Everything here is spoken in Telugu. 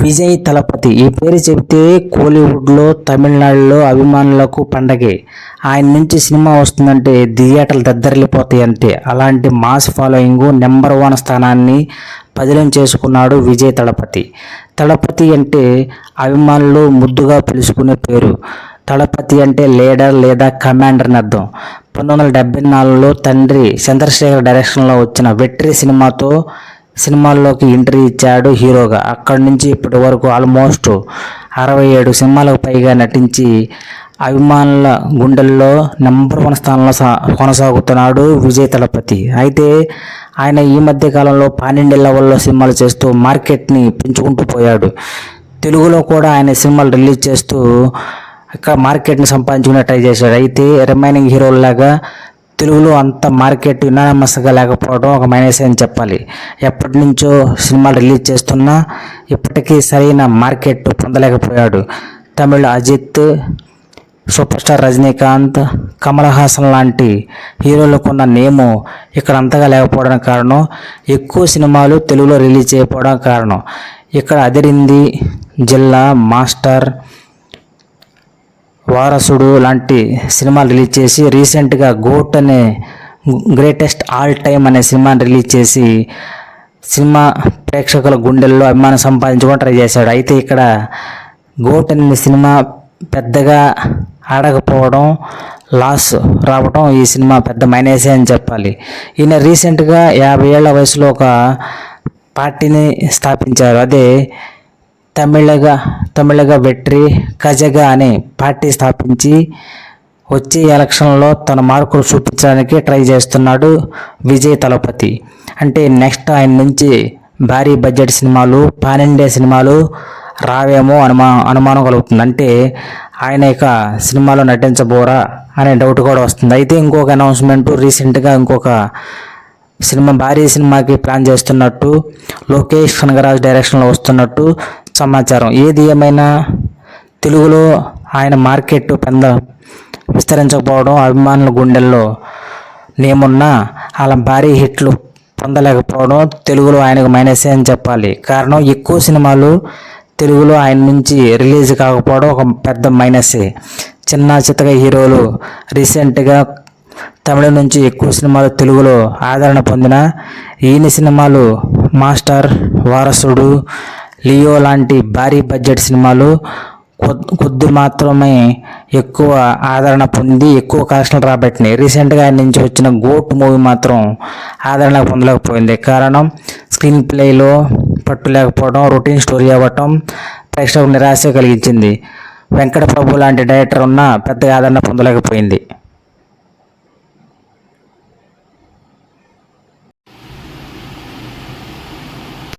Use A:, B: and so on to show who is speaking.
A: విజయ్ తలపతి ఈ పేరు చెబితే కోలీవుడ్లో తమిళనాడులో అభిమానులకు పండగే. ఆయన నుంచి సినిమా వస్తుందంటే థియేటర్లు దద్దరిల్లిపోతాయి అంతే. అలాంటి మాస్ ఫాలోయింగ్ నెంబర్ 1 స్థానాన్ని పదిలం చేసుకున్నాడు విజయ్ తలపతి. తలపతి అంటే అభిమానులు ముద్దుగా పిలుచుకునే పేరు. తలపతి అంటే లీడర్ లేదా కమాండర్ అని అర్థం. 1974లో తండ్రి చంద్రశేఖర్ డైరెక్షన్లో వచ్చిన వెట్రి సినిమాల్లోకి ఎంట్రీ ఇచ్చాడు హీరోగా. అక్కడి నుంచి ఇప్పటి వరకు ఆల్మోస్ట్ 67 సినిమాలకు పైగా నటించి అభిమానుల గుండెల్లో నెంబర్ 1 స్థానంలో కొనసాగుతున్నాడు విజయ్ తలపతి. అయితే ఆయన ఈ మధ్య కాలంలో పాన్-ఇండియా లెవెల్లో సినిమాలు చేస్తూ మార్కెట్ని పెంచుకుంటూ పోయాడు. తెలుగులో కూడా ఆయన సినిమాలు రిలీజ్ చేస్తూ ఇక్కడ మార్కెట్ని సంపాదించుకునే ట్రై చేశాడు. అయితే రిమైనింగ్ హీరోల్లాగా తెలుగులో అంత మార్కెట్ యునానిమస్గా లేకపోవడం ఒక మైనస్ అని చెప్పాలి. ఎప్పటి నుంచో సినిమాలు రిలీజ్ చేస్తున్నా ఇప్పటికీ సరైన మార్కెట్ పొందలేకపోయాడు. తమిళ అజిత్, సూపర్ స్టార్ రజనీకాంత్, కమల్ హాసన్ లాంటి హీరోలకు ఉన్న నేము ఇక్కడ అంతగా లేకపోవడానికి కారణం, ఎక్కువ సినిమాలు తెలుగులో రిలీజ్ చేయకపోవడం కారణం. ఇక్కడ అదిరింది, జిల్లా, మాస్టర్, వారసుడు లాంటి సినిమాలు రిలీజ్ చేసి రీసెంట్గా గోట్ అనే గ్రేటెస్ట్ ఆల్ టైమ్ అనే సినిమాని రిలీజ్ చేసి సినిమా ప్రేక్షకుల గుండెల్లో అభిమానం సంపాదించుకొని ట్రై చేశాడు. అయితే ఇక్కడ గోట్ అనే సినిమా పెద్దగా ఆడకపోవడం, లాస్ రావడం ఈ సినిమా పెద్ద మైనసే అని చెప్పాలి. ఈయన రీసెంట్గా 50 ఏళ్ల వయసులో ఒక పార్టీని స్థాపించారు. అదే తమిళగా వెట్రి కజగా అనే పార్టీ స్థాపించి వచ్చే ఎలక్షన్లో తన మార్కులు చూపించడానికి ట్రై చేస్తున్నాడు విజయ్ తలపతి. అంటే నెక్స్ట్ ఆయన నుంచి భారీ బడ్జెట్ సినిమాలు, పాన్-ఇండియా సినిమాలు రావేమో అనుమానం కలుగుతుంది. అంటే ఆయన ఇక సినిమాలో నటించబోరా అనే డౌట్ కూడా వస్తుంది. అయితే ఇంకొక అనౌన్స్మెంట్, రీసెంట్గా ఇంకొక భారీ సినిమాకి ప్లాన్ చేస్తున్నట్టు, లోకేష్ కనగరాజ్ డైరెక్షన్లో వస్తున్నట్టు సమాచారం. ఏది ఏమైనా తెలుగులో ఆయన మార్కెట్ విస్తరించకపోవడం, అభిమానుల గుండెల్లో నేమున్నా అలా భారీ హిట్లు పొందలేకపోవడం తెలుగులో ఆయనకు మైనసే అని చెప్పాలి. కారణం ఎక్కువ సినిమాలు తెలుగులో ఆయన నుంచి రిలీజ్ కాకపోవడం ఒక పెద్ద మైనసే. చిన్న చితక హీరోలు రీసెంట్గా తమిళ నుంచి ఎక్కువ సినిమాలు తెలుగులో ఆదరణ పొందిన ఈయన సినిమాలు మాస్టర్, వారసుడు, లియో లాంటి భారీ బడ్జెట్ సినిమాలు కొద్ది మాత్రమే ఎక్కువ ఆదరణ పొంది ఎక్కువ కలెక్షన్లు రాబట్టినాయి. రీసెంట్గా ఆయన నుంచి వచ్చిన గోట్ మూవీ మాత్రం ఆదరణ పొందలేకపోయింది. కారణం స్క్రీన్ ప్లేలో పట్టు లేకపోవడం, రొటీన్ స్టోరీ అవ్వటం ప్రేక్షకులకు నిరాశ కలిగించింది. వెంకట ప్రభు లాంటి డైరెక్టర్ ఉన్నా పెద్దగా ఆదరణ పొందలేకపోయింది.